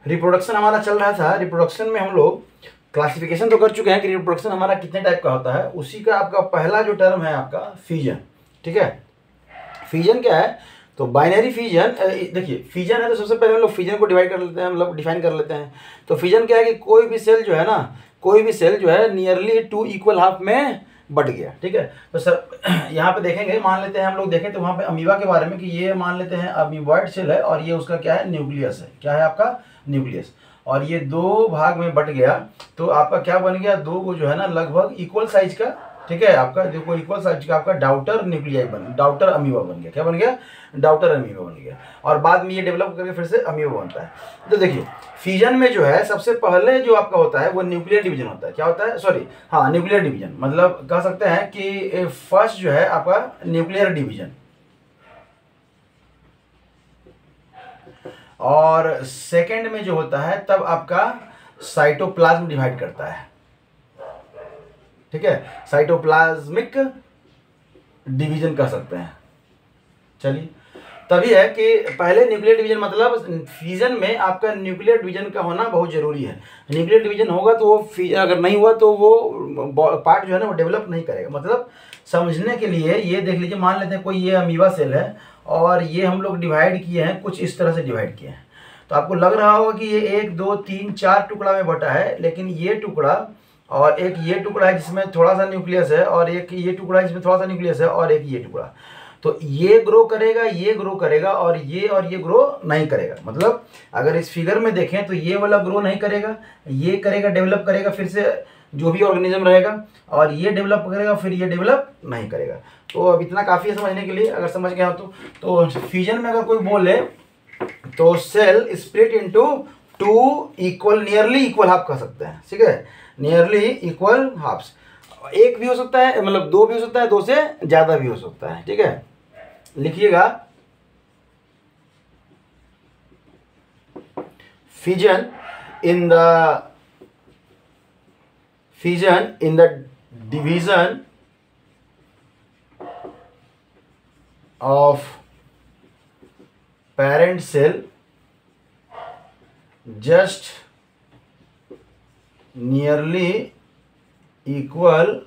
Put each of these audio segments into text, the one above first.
Reproduction हमारा चल रहा था। रिप्रोडक्शन में हम लोग क्लासिफिकेशन तो कर चुके हैं कि रिप्रोडक्शन हमारा कितने टाइप का होता है। उसी का आपका पहला जो टर्म है आपका फिजन। ठीक है, फिजन क्या है? तो बाइनरी फिजन, देखिए फिजन है तो सबसे पहले हम लोग फिजन को डिवाइड कर लेते हैं, मतलब डिफाइन कर लेते हैं। तो फिजन क्या है कि कोई भी सेल जो है ना, कोई भी सेल जो है नियरली 2 इक्वल हाफ में बट गया। ठीक है, तो सर यहाँ पे देखेंगे, मान लेते हैं हम लोग देखें तो वहाँ पे अमीबा के बारे में कि ये मान लेते हैं अमीबॉइड सेल है और ये उसका क्या है, न्यूक्लियस है। क्या है आपका? न्यूक्लियस। और ये 2 भाग में बट गया तो आपका क्या बन गया, 2 को जो है ना लगभग इक्वल साइज का, ठीक है, आपका देखो इक्वल साइज का आपका डाउटर न्यूक्लियाई डाउटर अमीबा बन गया। क्या बन गया? डाउटर अमीबा बन गया। और बाद में ये डेवलप करके फिर से अमीबा बनता है। तो देखिए फिजन में जो है सबसे पहले जो आपका होता है वो न्यूक्लियर डिवीजन होता है। क्या होता है? सॉरी, हाँ, न्यूक्लियर डिवीजन, मतलब कह सकते हैं कि फर्स्ट जो है आपका न्यूक्लियर डिवीजन, और सेकेंड में जो होता है तब आपका साइटोप्लाज्म डिवाइड करता है। ठीक है, साइटोप्लाज्मिक डिवीजन कह सकते हैं। चलिए, तभी है कि पहले न्यूक्लियर डिवीजन, मतलब फिजन में आपका न्यूक्लियर डिवीजन का होना बहुत जरूरी है। न्यूक्लियर डिवीजन होगा तो वो अगर नहीं हुआ तो वो पार्ट जो है ना वो डेवलप नहीं करेगा। मतलब समझने के लिए ये देख लीजिए, मान लेते हैं कोई ये अमीबा सेल है और ये हम लोग डिवाइड किए हैं, कुछ इस तरह से डिवाइड किए हैं। तो आपको लग रहा होगा कि ये 1 2 3 4 टुकड़ा में बटा है, लेकिन ये टुकड़ा और एक ये टुकड़ा है जिसमें थोड़ा सा न्यूक्लियस है, और एक ये टुकड़ा है जिसमें थोड़ा सा न्यूक्लियस है, और एक ये टुकड़ा। तो ये ग्रो करेगा, ये ग्रो करेगा, और ये ग्रो नहीं करेगा। मतलब अगर इस फिगर में देखें तो ये वाला ग्रो नहीं करेगा, ये करेगा, डेवलप करेगा फिर से जो भी ऑर्गेनिज्म रहेगा, और ये डेवलप करेगा, फिर ये डेवलप नहीं करेगा। तो अब इतना काफ़ी है समझने के लिए, अगर समझ गया हो तो फ्यूजन में अगर कोई बोले तो cell split into 2 equal, nearly equal half कह सकते हैं। ठीक है, नियरली इक्वल हाफ्स। एक भी हो सकता है, मतलब 2 भी हो सकता है, 2 से ज़्यादा भी हो सकता है। ठीक है, लिखिएगा fission in the division of parent cell just nearly equal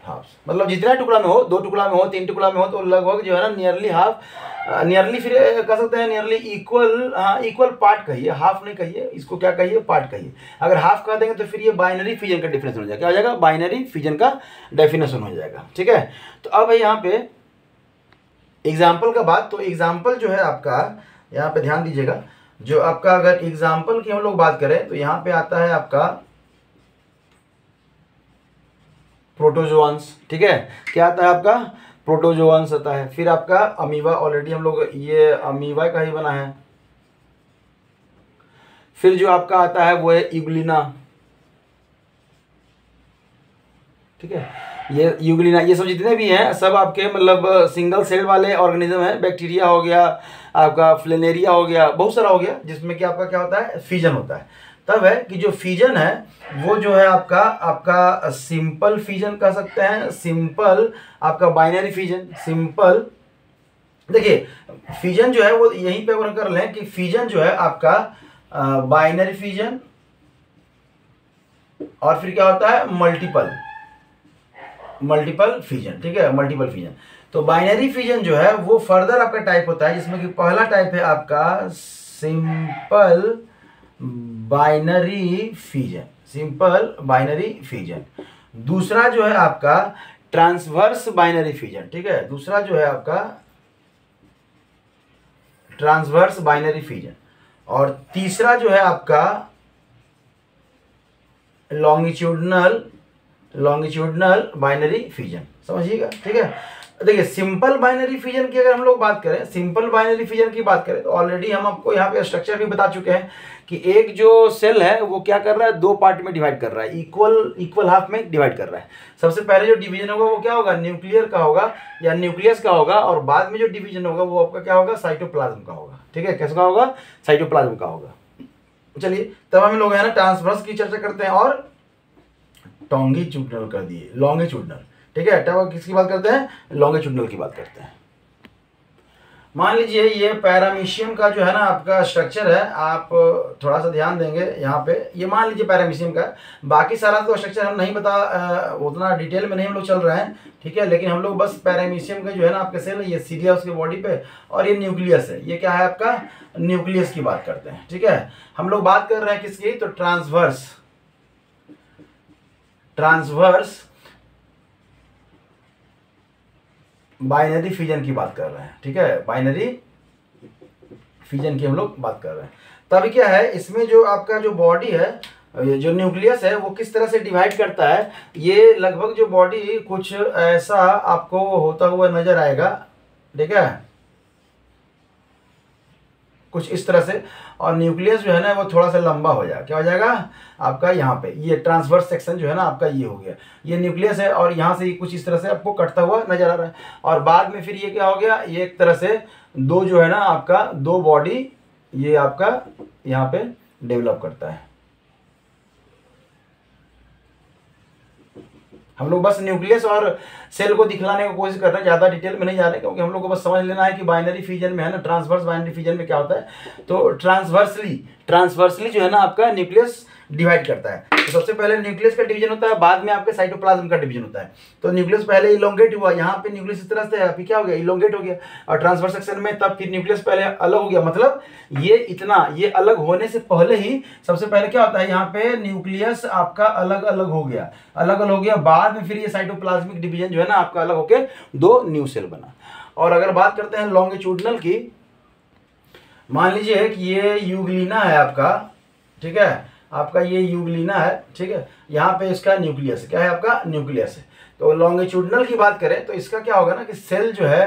half. मतलब जितना टुकड़ा में हो, 2 टुकड़ा में हो, 3 टुकड़ा में हो, तो लगभग जो है ना नियरली हाफ, नियरली फिर कह सकते हैं नियरली इक्वल, हाँ इक्वल पार्ट कहिए, हाफ नहीं कहिए, इसको क्या कहिए, पार्ट कहिए। अगर हाफ कह देंगे तो फिर ये बाइनरी फिजन का डेफिनेशन हो जाएगा। क्या हो जाएगा? बाइनरी फिजन का डेफिनेशन हो जाएगा। ठीक है, तो अब है यहाँ पे एग्जाम्पल का बात। तो एग्जाम्पल जो है आपका, यहाँ पे ध्यान दीजिएगा, जो आपका अगर एग्जाम्पल की हम लोग बात करें तो यहाँ पे आता है आपका प्रोटोजोअन्स। ठीक है, क्या आता है आपका? प्रोटोजोअन्स आता है। फिर आपका अमीबा, ऑलरेडी हम लोग ये अमीबा का ही बना है। फिर जो आपका आता है वो है यूग्लिना। ठीक है, ये यूग्लिना, ये सब जितने भी हैं सब आपके मतलब सिंगल सेल वाले ऑर्गेनिज्म है। बैक्टीरिया हो गया, आपका फ्लेनेरिया हो गया, बहुत सारा हो गया, जिसमें कि आपका क्या होता है, फिजन होता है। तब है कि जो फिजन है वो जो है आपका सिंपल फिजन कह सकते हैं, सिंपल आपका बाइनरी फिजन, सिंपल। देखिए फिजन जो है वो यहीं पे अगर कर लें कि फिजन जो है आपका बाइनरी फिजन, और फिर क्या होता है, मल्टीपल फिजन। ठीक है, मल्टीपल फिजन। तो बाइनरी फिजन जो है वो फर्दर आपका टाइप होता है, जिसमें कि पहला टाइप है आपका simple binary fission, simple binary fission. दूसरा जो है आपका ट्रांसवर्स बाइनरी फिजन। ठीक है, दूसरा जो है आपका ट्रांसवर्स बाइनरी फिजन। और तीसरा जो है आपका लॉन्गिट्यूडनल बाइनरी फिजन। समझिएगा। ठीक है, देखिए सिंपल बाइनरी फिजन की अगर हम लोग बात करें, सिंपल बाइनरी फिजन की बात करें तो ऑलरेडी हम आपको यहाँ पे स्ट्रक्चर भी बता चुके हैं कि एक जो सेल है वो क्या कर रहा है, 2 पार्ट में डिवाइड कर रहा है, इक्वल हाफ में डिवाइड कर रहा है। सबसे पहले जो डिवीजन होगा वो क्या होगा, न्यूक्लियर का होगा या न्यूक्लियस का होगा, और बाद में जो डिवीजन होगा वो आपका क्या होगा, साइटोप्लाज्म का होगा। ठीक है, कैसे का होगा, साइटोप्लाज्म का होगा। चलिए तब हम लोग है ना ट्रांसवर्स की चर्चा करते हैं और लॉन्गिट्यूडनल कर दिए, लॉन्गिट्यूडनल। ठीक है, तब किसकी बात करते हैं, लॉन्गिट्यूडनल की बात करते हैं। मान लीजिए ये पैरामीशियम का जो है ना आपका स्ट्रक्चर है, आप थोड़ा सा ध्यान देंगे यहाँ पे, ये मान लीजिए पैरामीशियम का, बाकी सारा तो स्ट्रक्चर हम नहीं बता, उतना डिटेल में नहीं हम लोग चल रहे हैं, ठीक है, लेकिन हम लोग बस पैरामीशियम का जो है ना आपके सेल, ये सीरिया उसके बॉडी पे, और ये न्यूक्लियस है, ये क्या है आपका न्यूक्लियस की बात करते हैं, ठीक है। हम लोग बात कर रहे हैं किसकी, तो ट्रांसवर्स बाइनरी फिजन की बात कर रहे हैं, ठीक है, बाइनरी फिजन की हम लोग बात कर रहे हैं। तभी क्या है, इसमें जो आपका जो बॉडी है, जो न्यूक्लियस है, वो किस तरह से डिवाइड करता है, ये लगभग जो बॉडी कुछ ऐसा आपको होता हुआ नजर आएगा, ठीक है, कुछ इस तरह से, और न्यूक्लियस जो है ना वो थोड़ा सा लंबा हो जाएगा, क्या हो जाएगा आपका यहाँ पे, ये ट्रांसवर्स सेक्शन जो है ना आपका ये हो गया, ये न्यूक्लियस है, और यहाँ से कुछ इस तरह से आपको कटता हुआ नजर आ रहा है, और बाद में फिर ये क्या हो गया, ये एक तरह से दो जो है ना आपका दो बॉडी ये आपका यहाँ पे डेवलप करता है। हम लोग बस न्यूक्लियस और सेल को दिखलाने की कोशिश कर रहे हैं, ज़्यादा डिटेल में नहीं जा रहे, क्योंकि हम लोग को बस समझ लेना है कि बाइनरी फिजन में है ना, ट्रांसवर्स बाइनरी फिजन में क्या होता है, तो ट्रांसवर्सली जो है ना आपका न्यूक्लियस डिवाइड करता है। तो सबसे पहले न्यूक्लियस का डिवीजन होता है, बाद में आपके साइटोप्लाज्म का डिवीजन होता है। तो न्यूक्लियस पहले इलोंगेट हुआ, यहाँ पे न्यूक्लियस इस तरह से अभी क्या हो गया, इलोंगेट हो गया, और ट्रांसवर्स सेक्शन में तब फिर न्यूक्लियस पहले अलग हो गया, मतलब ये इतना, ये अलग होने से पहले ही सबसे पहले क्या होता है, यहाँ पे न्यूक्लियस आपका अलग अलग हो गया, बाद में फिर ये साइटोप्लाज्मिक डिवीजन जो है ना आपका अलग होके दो न्यू सेल बना। और अगर बात करते हैं लॉन्गिट्यूडनल की, मान लीजिए कि ये यूग्लिना है आपका, ठीक है, आपका ये यूग्लिना है, ठीक है, यहाँ पे इसका न्यूक्लियस क्या है, आपका न्यूक्लियस है। तो लॉन्गिट्यूडनल की बात करें तो इसका क्या होगा ना कि सेल जो है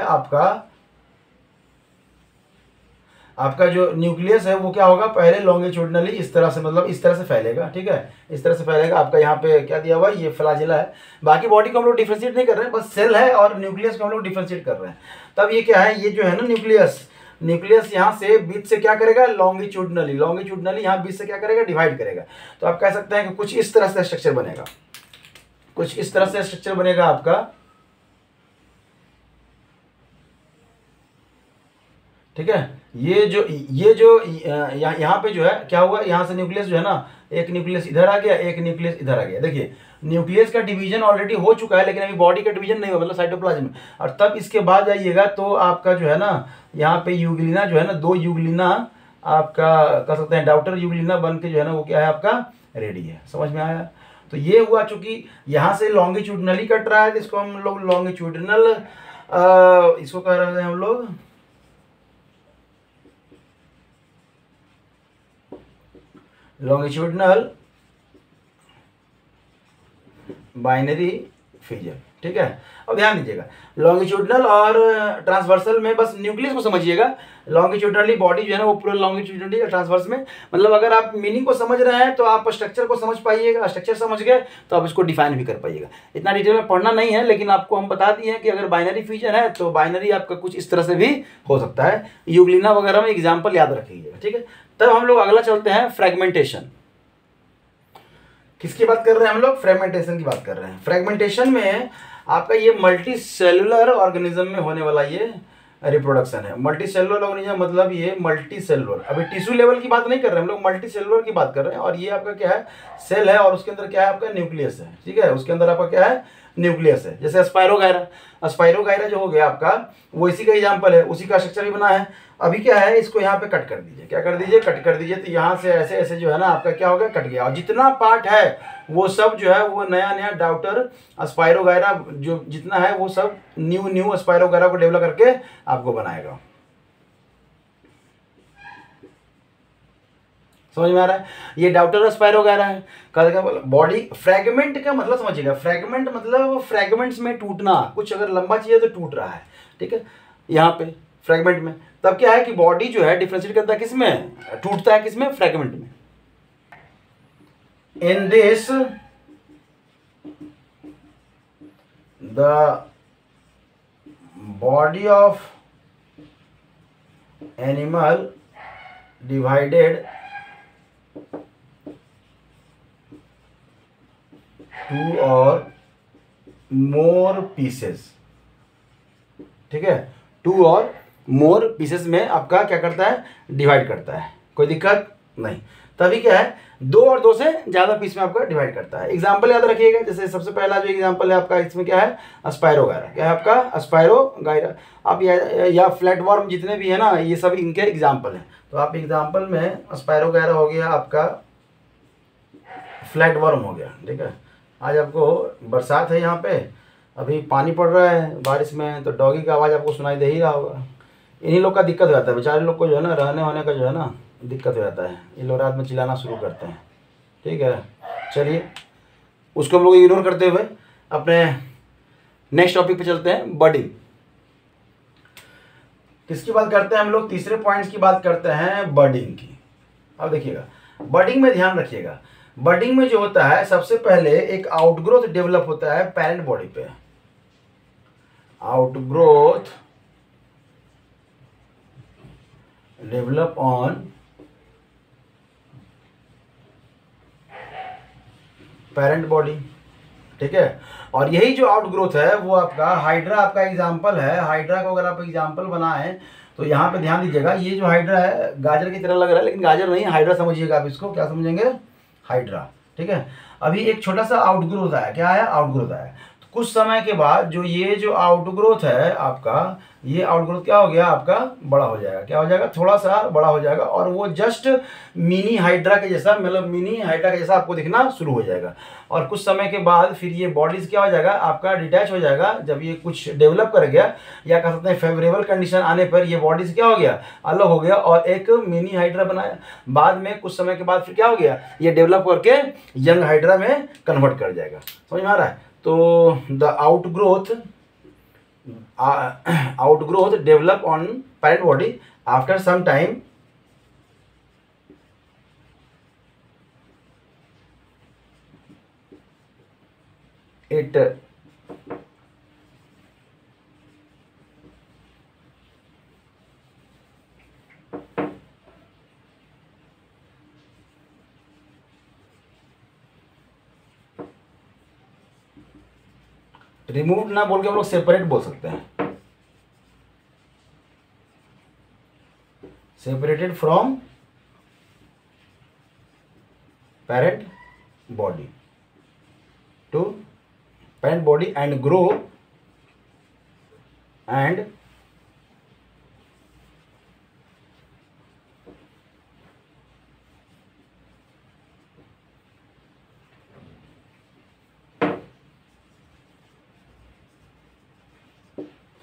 आपका जो न्यूक्लियस है वो क्या होगा, पहले लॉन्गिट्यूडनली इस तरह से, मतलब इस तरह से फैलेगा, ठीक है, इस तरह से फैलेगा। आपका यहाँ पे क्या दिया हुआ है, ये फ्लैजेला है, बाकी बॉडी को हम लोग डिफ्रेंशिएट नहीं कर रहे हैं, बस सेल है और न्यूक्लियस को हम लोग डिफ्रेंशिएट कर रहे हैं। तब ये क्या है, ये जो है ना न्यूक्लियस यहाँ से बीच से क्या करेगा, लॉन्गिट्यूडनली यहाँ बीच से क्या करेगा, डिवाइड करेगा। तो आप कह सकते हैं कि कुछ इस तरह से स्ट्रक्चर बनेगा, आपका, ठीक है। ये जो यहाँ पे जो है क्या हुआ, यहाँ से न्यूक्लियस जो है ना, एक न्यूक्लियस इधर आ गया, एक न्यूक्लियस इधर आ गया। देखिए न्यूक्लियस का डिवीजन ऑलरेडी हो चुका है, लेकिन अभी बॉडी का डिवीजन नहीं हुआ, मतलब साइटोप्लाज्म में। और तब इसके बाद जाइएगा तो आपका जो है ना यहाँ पे यूग्लिना जो है ना, दो यूग्लिना आपका कह सकते हैं डाउटर यूग्लिना बन के जो है ना वो क्या है, आपका रेडी है। समझ में आया? तो ये हुआ, चूंकि यहाँ से लॉन्गिट्यूडनली कट रहा है तो इसको हम लोग लॉन्गिट्यूडनल इसको कह रहे हैं हम लोग लॉन्गिट्यूडनल बाइनरी फिजन, ठीक है। अब ध्यान दीजिएगा, लॉन्गिट्यूडनल और ट्रांसवर्सल में बस न्यूक्लियस को समझिएगा। लॉन्गिट्यूडनली बॉडी जो है ना वो पूरा लॉन्गिट्यूडनली और ट्रांसवर्स में, मतलब अगर आप मीनिंग को समझ रहे हैं तो आप स्ट्रक्चर को समझ पाइएगा, स्ट्रक्चर समझ गए तो आप इसको डिफाइन भी कर पाइएगा। इतना डिटेल में पढ़ना नहीं है, लेकिन आपको हम बता दिए हैं कि अगर बाइनरी फिजन है तो बाइनरी आपका कुछ इस तरह से भी हो सकता है। यूग्लिना वगैरह में एग्जाम्पल याद रखिएगा, ठीक है। तब हम लोग अगला चलते हैं, फ्रेगमेंटेशन। किसकी बात कर रहे हैं हम लोग? फ्रेगमेंटेशन की बात कर रहे हैं। फ्रेगमेंटेशन में आपका ये मल्टी सेलुलर ऑर्गेनिज्म में होने वाला ये रिप्रोडक्शन है। मल्टी सेलुलर ऑर्गेनिज्म मतलब ये मल्टी सेलुलर, अभी टिश्यू लेवल की बात नहीं कर रहे हैं हम लोग, मल्टी सेलुलर की बात कर रहे हैं। और ये आपका क्या है, सेल है और उसके अंदर क्या है, आपका न्यूक्लियस है, ठीक है, उसके अंदर आपका क्या है, न्यूक्लियस है। जैसे स्पाइरोगायरा जो हो गया आपका, वो इसी का एग्जाम्पल है, उसी का स्ट्रक्चर भी बना है। अभी क्या है, इसको यहाँ पे कट कर दीजिए, क्या कर दीजिए, कट कर दीजिए। तो यहाँ से ऐसे ऐसे जो है ना आपका क्या हो गया, कट गया। और जितना पार्ट है वो सब जो है वो नया नया डाउटर स्पाइरोगायरा जो जितना है वो सब न्यू स्पाइरोगायरा को डेवलप करके आपको बनाएगा। समझ में आ रहा है? ये डाउटर स्पाइरोगायरा है। बॉडी फ्रैगमेंट का मतलब समझिएगा, फ्रैगमेंट मतलब फ्रैगमेंट्स में टूटना, कुछ अगर लंबा चीज है तो टूट रहा है, ठीक है, यहाँ पे फ्रैगमेंट में। तब क्या है कि बॉडी जो है डिफरेंशिएट करता है किसमें, टूटता है किसमें, फ्रैगमेंट में। In this the body of animal divided two or more pieces, ठीक है, टू और मोर पीसेस में आपका क्या करता है, डिवाइड करता है। कोई दिक्कत नहीं। तभी क्या है, 2 और 2 से ज़्यादा पीस में आपका डिवाइड करता है। एग्जाम्पल याद रखिएगा, जैसे सबसे पहला जो एग्जाम्पल है आपका, इसमें क्या है, अस्पायरोगायरा। क्या है आपका, अस्पायरोगायरा। आप या फ्लैटवर्म जितने भी है ना, ये सब इनके एग्जाम्पल हैं। तो आप एग्जाम्पल में अस्पायरोगायरा हो गया, आपका फ्लैटवर्म हो गया। ठीक है, आज आपको बरसात है, यहाँ पे अभी पानी पड़ रहा है बारिश में, तो डॉगी का आवाज़ आपको सुनाई दे ही रहा होगा। इन्हीं लोग का दिक्कत हो जाता है, बेचारे लोग को जो है ना, रहने होने का जो है ना दिक्कत हो जाता है। ये लोग रात में चिल्लाना शुरू करते हैं। ठीक है, चलिए उसको हम लोग इग्नोर करते हुए अपने नेक्स्ट टॉपिक पे चलते हैं, बडिंग। किसकी बात करते हैं हम लोग, तीसरे पॉइंट्स की बात करते हैं, बडिंग की। अब देखिएगा, बडिंग में ध्यान रखिएगा, बडिंग में जो होता है सबसे पहले एक आउटग्रोथ डेवलप होता है पेरेंट बॉडी पे। Outgrowth develop on parent body. ठीक है, और यही जो आउटग्रोथ है वो आपका हाइड्रा आपका एग्जाम्पल है। हाइड्रा को अगर आप एग्जाम्पल बनाएं तो यहाँ पे ध्यान दीजिएगा, ये जो हाइड्रा है गाजर की तरह लग रहा है, लेकिन गाजर नहीं, हाइड्रा समझिएगा आप इसको। क्या समझेंगे, हाइड्रा। ठीक है, अभी एक छोटा सा आउटग्रोथ आया, क्या आया, आउटग्रोथ आया। तो कुछ समय के बाद जो ये जो आउटग्रोथ है आपका, ये आउटग्रोथ क्या हो गया आपका, बड़ा हो जाएगा। क्या हो जाएगा, थोड़ा सा बड़ा हो जाएगा, और वो जस्ट मिनी हाइड्रा के जैसा, मतलब मिनी हाइड्रा के जैसा आपको दिखना शुरू हो जाएगा। और कुछ समय के बाद फिर ये बॉडीज क्या हो जाएगा आपका, डिटैच हो जाएगा। जब ये कुछ डेवलप कर गया, या कह सकते हैं फेवरेबल कंडीशन आने पर ये बॉडीज क्या हो गया, अलग हो गया और एक मिनी हाइड्रा बनाया। बाद में कुछ समय के बाद फिर क्या हो गया, ये डेवलप करके यंग हाइड्रा में कन्वर्ट कर जाएगा। समझ में आ रहा है। तो the outgrowth develop on parent body after some time, it remove ना बोल के हम लोग सेपरेट बोल सकते हैं, separated from parent body to parent body and grow and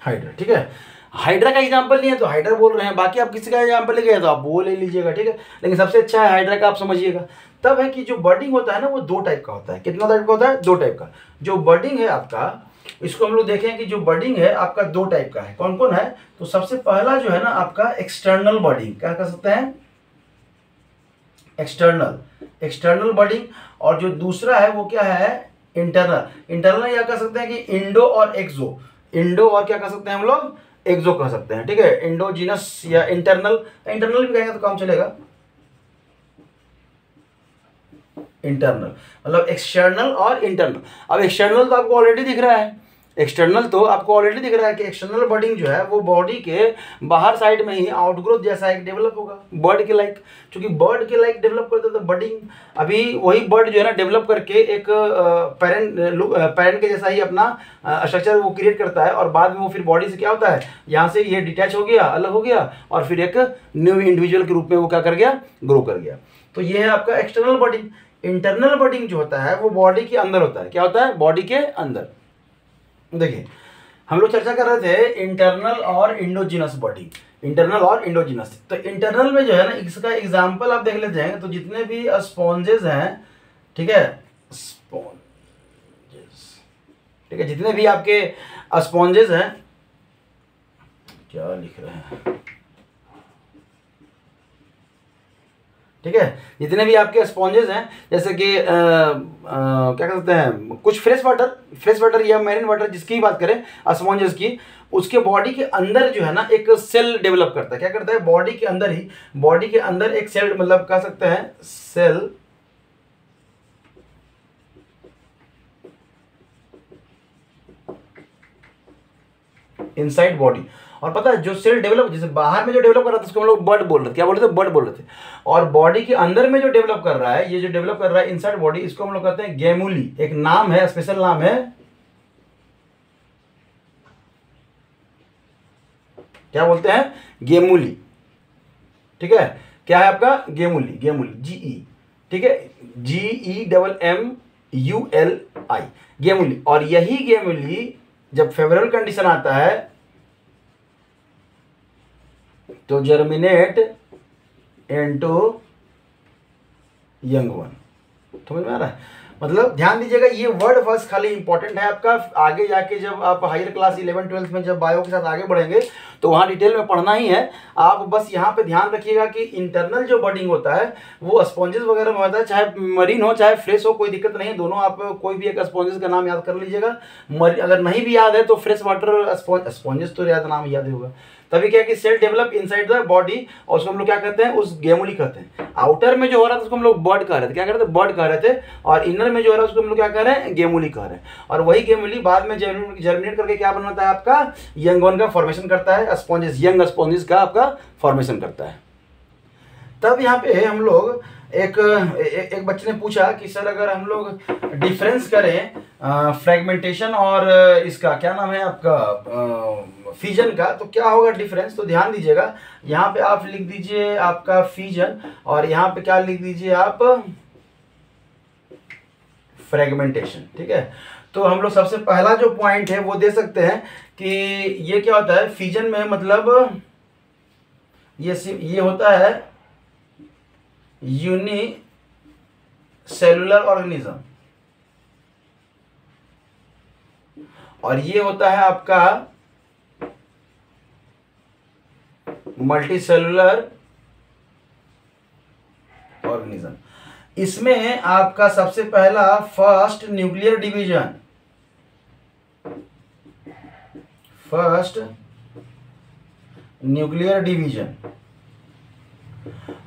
hydra. ठीक है, हाइड्रा का एग्जांपल नहीं है तो हाइड्रा बोल रहे हैं, बाकी आप किसी का एग्जांपल ले गए तो आप वो ले लीजिएगा। ठीक है, लेकिन सबसे अच्छा है हाइड्रा का, आप समझिएगा। तब है कि जो बर्डिंग होता है ना, वो 2 टाइप का होता है। कितना टाइप का होता है, 2 टाइप का। जो बर्डिंग है आपका, इसको हम लोग देखें कि जो बर्डिंग है आपका 2 टाइप का है। कौन कौन है, तो सबसे पहला जो है ना आपका एक्सटर्नल बर्डिंग, क्या कर सकते हैं, एक्सटर्नल बर्डिंग। और जो दूसरा है वो क्या है, इंटरनल या कह सकते हैं कि इंडो और एक्सो। इंडो और क्या कह सकते हैं हम लोग, एक्सो कह सकते हैं। ठीक है, इंडोजिनस या इंटरनल भी कहेंगे तो काम चलेगा। इंटरनल मतलब एक्सटर्नल और इंटरनल। अब एक्सटर्नल तो आपको ऑलरेडी दिख रहा है, कि एक्सटर्नल बर्डिंग जो है वो बॉडी के बाहर साइड में ही आउटग्रोथ जैसा एक डेवलप होगा, बर्ड के लाइक। क्योंकि बर्ड के लाइक डेवलप करते तो बर्डिंग, अभी वही बर्ड जो है ना डेवलप करके एक पैरेंट के जैसा ही अपना स्ट्रक्चर वो क्रिएट करता है, और बाद में वो फिर बॉडी से क्या होता है, यहाँ से ये डिटैच हो गया, अलग हो गया, और फिर एक न्यू इंडिविजुअल के रूप में वो क्या कर गया, ग्रो कर गया। तो ये है आपका एक्सटर्नल बर्डिंग। इंटरनल बर्डिंग जो होता है वो बॉडी के अंदर होता है। क्या होता है, बॉडी के अंदर। देखिए, हम लोग चर्चा कर रहे थे इंटरनल और इंडोजिनस बर्डिंग, इंटरनल और इंडोजिनस। तो इंटरनल में जो है ना, इसका एग्जांपल आप देख लेते हैं, तो जितने भी स्पॉन्जेस हैं, ठीक है, स्पॉन्जेस, ठीक है, जितने भी आपके स्पॉन्जेस हैं, क्या लिख रहे हैं, ठीक है, जितने भी आपके स्पॉन्जेस हैं, जैसे कि क्या कहते हैं, कुछ फ्रेश वाटर या मैरिन वाटर, जिसकी बात करें स्पॉन्जेस की, उसके बॉडी के अंदर जो है ना एक सेल डेवलप करता है। क्या करता है, बॉडी के अंदर एक सेल, मतलब कह सकते हैं सेल इनसाइड बॉडी। और पता है जो सेल डेवलप, जैसे बाहर में जो डेवलप कर रहा था उसको हम लोग बड बोल रहे थे, क्या बोल रहे थे, बड बोल रहे थे। और बॉडी के अंदर में जो डेवलप कर रहा है, ये जो डेवलप कर रहा है इनसाइड बॉडी, इसको हम लोग कहते हैं गेमुली। एक नाम है, स्पेशल नाम है, क्या बोलते हैं, गेमुली। ठीक है, क्या है आपका, गेमुली, गेमुली, जीई, ठीक है, GEMMULI, गेमुली। और यही गेमुली जब फेवरेबल कंडीशन आता है तो जर्मिनेट इनटू यंग वन। समझ में आ रहा है, मतलब ध्यान दीजिएगा, ये वर्ड फर्स्ट खाली इंपॉर्टेंट है आपका। आगे जाके जब आप हायर क्लास 11-12 में जब बायो के साथ आगे बढ़ेंगे तो वहाँ डिटेल में पढ़ना ही है। आप बस यहाँ पे ध्यान रखिएगा कि इंटरनल जो बडिंग होता है वो स्पॉन्जेस वगैरह में होता है, चाहे मरीन हो चाहे फ्रेश हो, कोई दिक्कत नहीं है। दोनों आप कोई भी एक स्पॉन्जेस का नाम याद कर लीजिएगा। अगर नहीं भी याद है तो फ्रेश वाटर स्पॉन्जेस तो याद, नाम याद ही होगा। तभी क्या है कि cell develop inside the body, और उसको हम लोग क्या कहते हैं, उस गेमुली कहते हैं। आउटर में जो हो रहा था उसको हम लोग बर्ड कह रहे थे, क्या कह रहे थे, बर्ड कह रहे थे। और इनर में जो हो रहा है उसको हम लोग क्या कह रहे हैं, गेमुली कह रहे हैं। और वही गेमुली बाद में जर्मिनेट करके क्या बनाता है आपका, यंग वन का फॉर्मेशन करता है, स्पॉन्जेस, यंग स्पॉन्जेस का आपका फॉर्मेशन करता है। तब यहाँ पे हम लोग एक बच्चे ने पूछा कि सर अगर हम लोग डिफरेंस करें फ्रेगमेंटेशन और इसका क्या नाम है आपका फ्यूजन का, तो क्या होगा डिफरेंस। तो ध्यान दीजिएगा, यहाँ पे आप लिख दीजिए आपका फ्यूजन, और यहाँ पे क्या लिख दीजिए आप, फ्रेगमेंटेशन। ठीक है, तो हम लोग सबसे पहला जो पॉइंट है वो दे सकते हैं कि ये क्या होता है फ्यूजन में, मतलब ये होता है यूनि सेलुलर ऑर्गेनिज्म, और ये होता है आपका मल्टी सेलुलर ऑर्गेनिज्म। इसमें आपका सबसे पहला फर्स्ट न्यूक्लियर डिवीजन,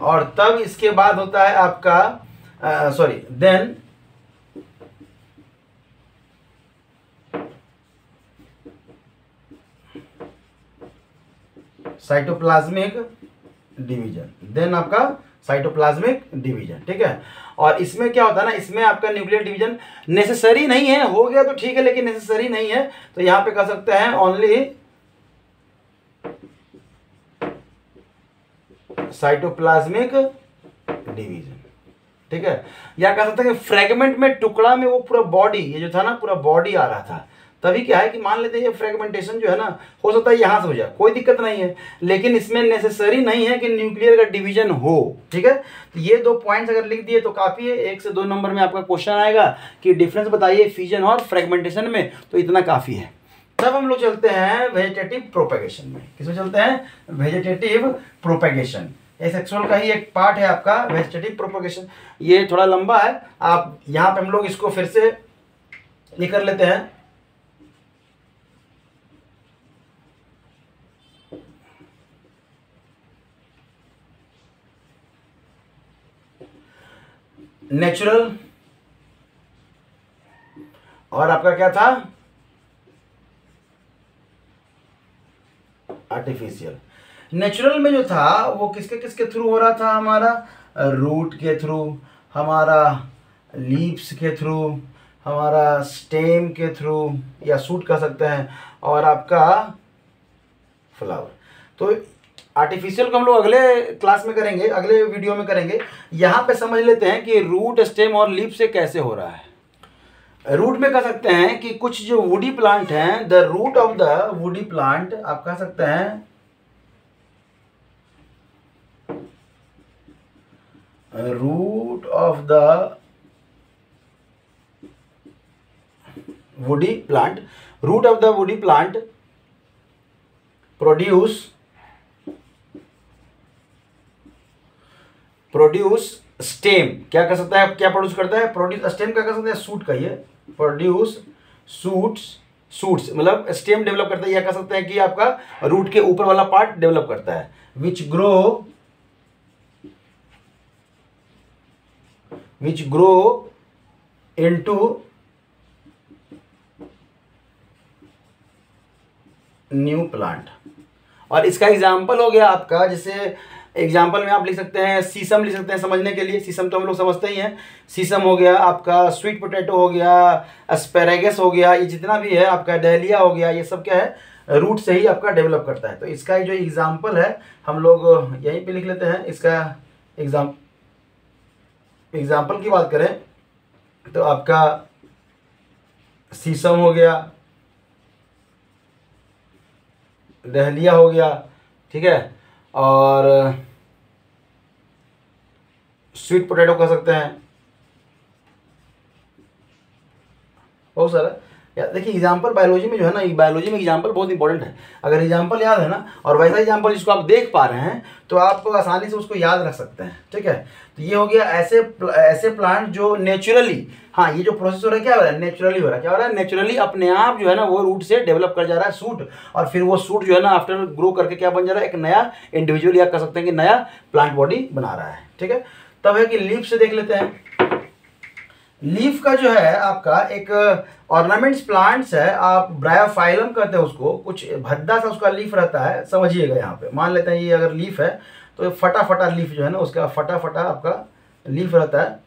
और तब इसके बाद होता है आपका देन साइटोप्लाज्मिक डिवीजन, ठीक है। और इसमें क्या होता है ना, इसमें आपका न्यूक्लियर डिवीजन नेसेसरी नहीं है, हो गया तो ठीक है, लेकिन नेसेसरी नहीं है, तो यहां पे कह सकते हैं ओनली साइटोप्लाज्मिक डिवीजन, ठीक है। या कह सकते हैं कि फ्रेगमेंट में, टुकड़ा में वो पूरा बॉडी, ये जो था ना पूरा बॉडी आ रहा था। तभी क्या है कि मान लेते हैं ये फ्रेगमेंटेशन जो है ना, हो सकता है यहां से हो जाए, कोई दिक्कत नहीं है, लेकिन इसमें नेसेसरी नहीं है कि न्यूक्लियर का डिवीजन हो, ठीक है। तो ये 2 पॉइंट्स अगर लिख दिए तो काफी है। 1 से 2 नंबर में आपका क्वेश्चन आएगा कि डिफरेंस बताइए फ्यूजन और फ्रेगमेंटेशन में, तो इतना काफी है। तब हम लोग चलते हैं वेजिटेटिव प्रोपेगेशन में। किसमें चलते हैं, वेजिटेटिव प्रोपेगेशन। एसेक्सुअल का ही एक पार्ट है आपका वेजिटेटिव प्रोपेगेशन। ये थोड़ा लंबा है, आप यहाँ पे हम लोग इसको फिर से ये कर लेते हैं। नेचुरल और आपका क्या था, आर्टिफिशियल। नेचुरल में जो था वो किसके थ्रू हो रहा था, हमारा रूट के थ्रू, हमारा लीव्स के थ्रू, हमारा स्टेम के थ्रू या सूट कह सकते हैं, और आपका फ्लावर। तो आर्टिफिशियल को हम लोग अगले क्लास में करेंगे, अगले वीडियो में करेंगे। यहाँ पे समझ लेते हैं कि रूट, स्टेम और लीफ से कैसे हो रहा है। रूट में कह सकते हैं कि कुछ जो वुडी प्लांट हैं, the root of the woody plant, आप कह सकते हैं root of the woody plant, root of the woody plant produce stem, क्या कर सकता है, क्या प्रोड्यूस करता है, प्रोड्यूस स्टेम क्या कर सकते हैं, सूट का, ये प्रोड्यूस सूट्स मतलब स्टेम डेवलप करता है, या कह सकते हैं कि आपका रूट के ऊपर वाला पार्ट डेवलप करता है, which grow into new plant. और इसका एग्जाम्पल हो गया आपका, जैसे एग्जाम्पल में आप लिख सकते हैं सीसम, लिख सकते हैं समझने के लिए। सीसम तो हम लोग समझते ही हैं। सीसम हो गया आपका, स्वीट पोटैटो हो गया, एस्पेरेगस हो गया, ये जितना भी है आपका, डहलिया हो गया, ये सब क्या है, रूट से ही आपका डेवलप करता है। तो इसका जो एग्जाम्पल है हम लोग यहीं पे लिख लेते हैं। इसका एग्जाम्पल की बात करें तो आपका सीसम हो गया, डहलिया हो गया, ठीक है, और स्वीट पोटैटो कह सकते हैं, बहुत सारा। या देखिए एग्जाम्पल बायोलॉजी में जो है ना, बायोलॉजी में एग्जाम्पल बहुत इंपॉर्टेंट है। अगर एग्जाम्पल याद है ना, और वैसा एग्जाम्पल जिसको आप देख पा रहे हैं, तो आप आसानी से उसको याद रख सकते हैं, ठीक है। तो ये हो गया ऐसे प्लांट जो नेचुरली, हाँ, ये जो प्रोसेस हो रहा है क्या हो रहा है, नेचुरली हो रहा है। क्या हो रहा है, नेचुरली अपने आप जो है ना वो रूट से डेवलप कर जा रहा है सूट, और फिर वो सूट जो है ना आफ्टर ग्रो करके क्या बन जा रहा है, एक नया इंडिविजुअल, या कह सकते हैं कि नया प्लांट बॉडी बना रहा है, ठीक है। तब है कि लीफ से देख लेते हैं। लीफ का जो है आपका एक ऑर्नामेंट्स प्लांट्स है, आप ब्रायोफाइलम कहते हैं उसको, कुछ भद्दा सा उसका लीफ रहता है, समझिएगा। यहाँ पे मान लेते हैं ये अगर लीफ है, तो फटा फटा लीफ जो है ना, उसका फटा फटा आपका लीफ रहता है,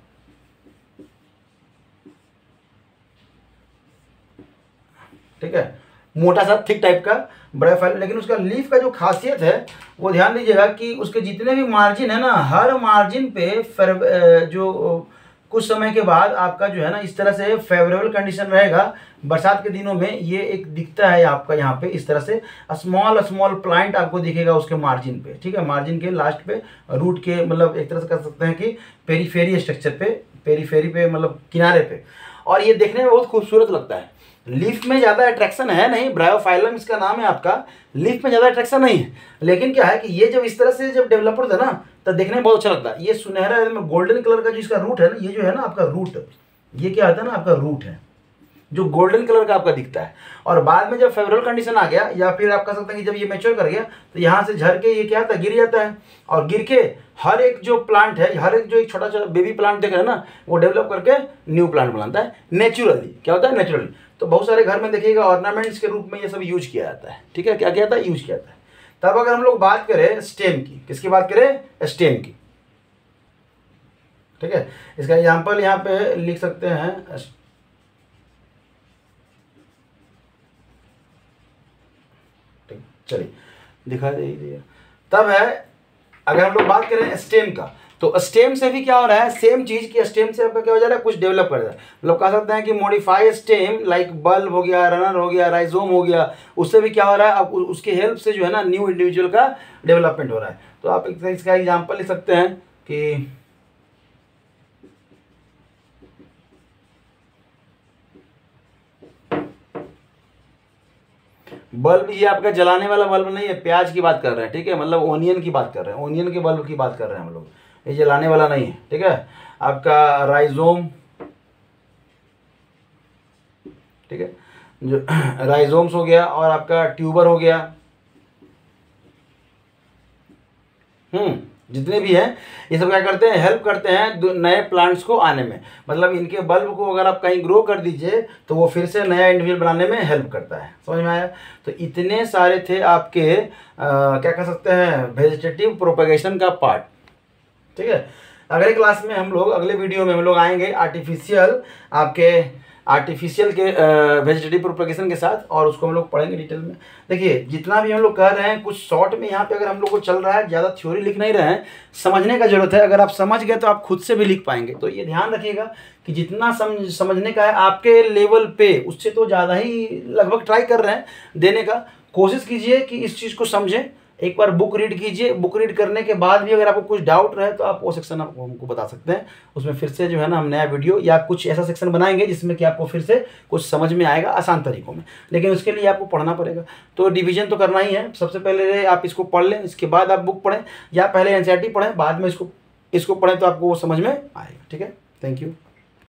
ठीक है, मोटा सा थिक टाइप का ब्रायोफाइलम। लेकिन उसका लीफ का जो खासियत है वो ध्यान दीजिएगा कि उसके जितने भी मार्जिन है ना, हर मार्जिन पे जो कुछ समय के बाद आपका जो है ना इस तरह से फेवरेबल कंडीशन रहेगा। बरसात के दिनों में ये एक दिखता है आपका यहाँ पे इस तरह से स्मॉल स्मॉल प्लांट आपको दिखेगा उसके मार्जिन पे, ठीक है, मार्जिन के लास्ट पे, रूट के मतलब एक तरह से कह सकते हैं कि पेरीफेरी स्ट्रक्चर पे, पेरीफेरी पे मतलब किनारे पे। और ये देखने में बहुत खूबसूरत लगता है। लीफ में ज़्यादा अट्रैक्शन है नहीं, ब्रायोफाइलम इसका नाम है आपका, लीफ में ज़्यादा अट्रैक्शन नहीं है। लेकिन क्या है कि ये जब इस तरह से जब डेवलप होता है ना, तो देखने में बहुत अच्छा लगता है। ये सुनहरा गोल्डन कलर का जो इसका रूट है ना, ये जो है ना आपका रूट, ये क्या होता है ना आपका रूट है जो गोल्डन कलर का आपका दिखता है। और बाद में जब फेवरेबल कंडीशन आ गया, या फिर आप कह सकते हैं कि जब ये मैच्योर कर गया, तो यहाँ से झड़ के ये क्या होता है, गिर जाता है। और गिर के हर एक जो प्लांट है, हर एक जो एक छोटा छोटा बेबी प्लांट देख रहे हैं ना, वो डेवलप करके न्यू प्लांट बनाता है नेचुरली। क्या होता है, नेचुरली। तो बहुत सारे घर में देखिएगा ऑर्नामेंट्स के रूप में ये सब यूज किया जाता है, ठीक है। क्या किया जाता है, यूज किया जाता है। तब अगर हम लोग बात करें स्टेम की, किसकी बात करें, स्टेम की, ठीक है। इसका एग्जाम्पल यहाँ पे लिख सकते हैं, चलिए दिखा दीजिए। तब है अगर हम लोग बात करें स्टेम का, तो स्टेम से भी क्या हो रहा है, सेम चीज की, स्टेम से आपका क्या हो जा रहा है, कुछ डेवलप कर रहा है। मतलब कह सकते हैं कि मॉडिफाई स्टेम, लाइक बल्ब हो गया, रनर हो गया, राइजोम हो गया, उससे भी क्या हो रहा है, अब उसके हेल्प से जो है ना न्यू इंडिविजुअल का डेवलपमेंट हो रहा है। तो आप इसका एग्जाम्पल लिख सकते हैं कि बल्ब, ये आपका जलाने वाला बल्ब नहीं है, प्याज की बात कर रहे हैं, ठीक है, मतलब ओनियन की बात कर रहे हैं, ओनियन के बल्ब की बात कर रहे हैं हम लोग, ये जलाने वाला नहीं है, ठीक है। आपका राइजोम, ठीक है, जो राइजोम्स हो गया, और आपका ट्यूबर हो गया, जितने भी हैं ये सब क्या करते हैं, हेल्प करते हैं नए प्लांट्स को आने में। मतलब इनके बल्ब को अगर आप कहीं ग्रो कर दीजिए तो वो फिर से नया इंडिविजुअल बनाने में हेल्प करता है। समझ में आया। तो इतने सारे थे आपके क्या कह सकते हैं, वेजिटेटिव प्रोपेगेशन का पार्ट, ठीक है। अगले क्लास में हम लोग, अगले वीडियो में हम लोग आएंगे आर्टिफिशियल के वेजिटेटिव प्रोपेगेशन के साथ, और उसको हम लोग पढ़ेंगे डिटेल में। देखिए जितना भी हम लोग कर रहे हैं कुछ शॉर्ट में यहाँ पे अगर हम लोग को चल रहा है, ज़्यादा थ्योरी लिख नहीं रहे हैं, समझने का जरूरत है। अगर आप समझ गए तो आप खुद से भी लिख पाएंगे। तो ये ध्यान रखिएगा कि जितना समझने का है आपके लेवल पे, उससे तो ज़्यादा ही लगभग ट्राई कर रहे हैं देने का। कोशिश कीजिए कि इस चीज़ को समझें। एक बार बुक रीड कीजिए, बुक रीड करने के बाद भी अगर आपको कुछ डाउट रहे तो आप वो सेक्शन आपको हमको बता सकते हैं, उसमें फिर से जो है ना हम नया वीडियो या कुछ ऐसा सेक्शन बनाएंगे जिसमें कि आपको फिर से कुछ समझ में आएगा आसान तरीकों में। लेकिन उसके लिए आपको पढ़ना पड़ेगा। तो डिवीजन तो करना ही है। सबसे पहले आप इसको पढ़ लें, इसके बाद आप बुक पढ़ें, या पहले एनसीईआरटी पढ़ें बाद में इसको पढ़ें, तो आपको वो समझ में आएगा। ठीक है, थैंक यू।